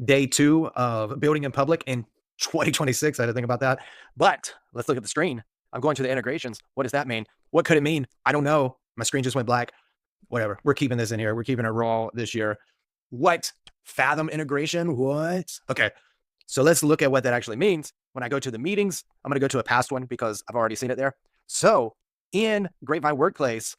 day 2 of building in public in 2026. I had to think about that. But let's look at the screen. I'm going to the integrations. What does that mean? What could it mean? I don't know. My screen just went black. Whatever. We're keeping this in here. We're keeping it raw this year. What? Fathom integration? What? Okay. So let's look at what that actually means. When I go to the meetings, I'm going to go to a past one because I've already seen it there. So in Grapevine Workplace,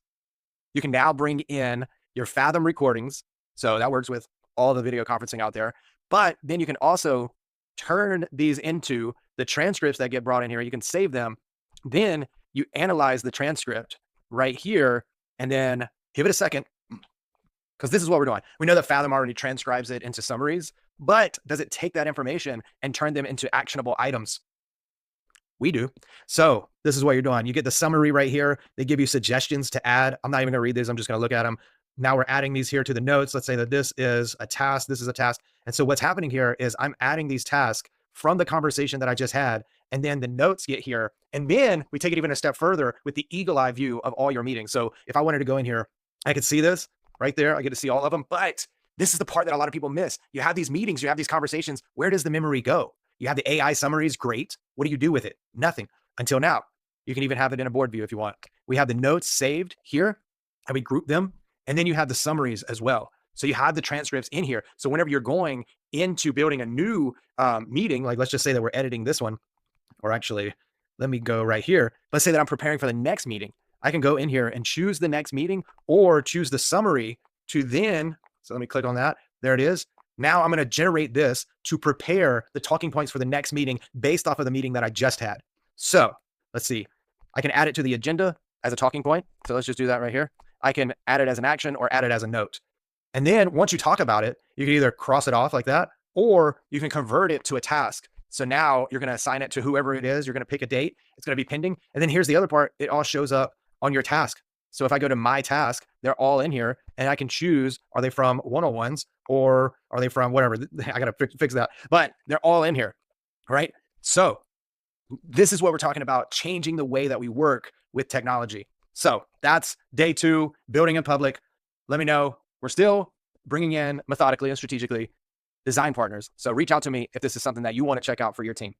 you can now bring in your Fathom recordings. So that works with all the video conferencing out there. But then you can also turn these into the transcripts that get brought in here. You can save them. Then you analyze the transcript right here and then give it a second, because this is what we're doing. We know that Fathom already transcribes it into summaries, but does it take that information and turn them into actionable items? We do. So this is what you're doing. You get the summary right here. They give you suggestions to add. I'm not even going to read these. I'm just going to look at them. Now we're adding these here to the notes. Let's say that this is a task. This is a task. And so what's happening here is I'm adding these tasks from the conversation that I just had. And then the notes get here. And then we take it even a step further with the eagle eye view of all your meetings. So if I wanted to go in here, I could see this right there. I get to see all of them. But this is the part that a lot of people miss. You have these meetings, you have these conversations. Where does the memory go? You have the AI summaries. Great. What do you do with it? Nothing until now. You can even have it in a board view if you want. We have the notes saved here and we group them. And then you have the summaries as well. So you have the transcripts in here. So whenever you're going into building a new meeting, like let's just say that we're editing this one, or actually, let me go right here. Let's say that I'm preparing for the next meeting. I can go in here and choose the next meeting or choose the summary to then, so let me click on that. There it is. Now I'm going to generate this to prepare the talking points for the next meeting based off of the meeting that I just had. So let's see. I can add it to the agenda as a talking point. So let's just do that right here. I can add it as an action or add it as a note. And then once you talk about it, you can either cross it off like that, or you can convert it to a task. So now you're going to assign it to whoever it is. You're going to pick a date. It's going to be pending. And then here's the other part. It all shows up on your task. So if I go to my task, they're all in here and I can choose, are they from 101s or are they from whatever? I got to fix that, but they're all in here, right? So this is what we're talking about, changing the way that we work with technology. So that's day 2, building in public. Let me know. We're still bringing in methodically and strategically design partners. So reach out to me if this is something that you want to check out for your team.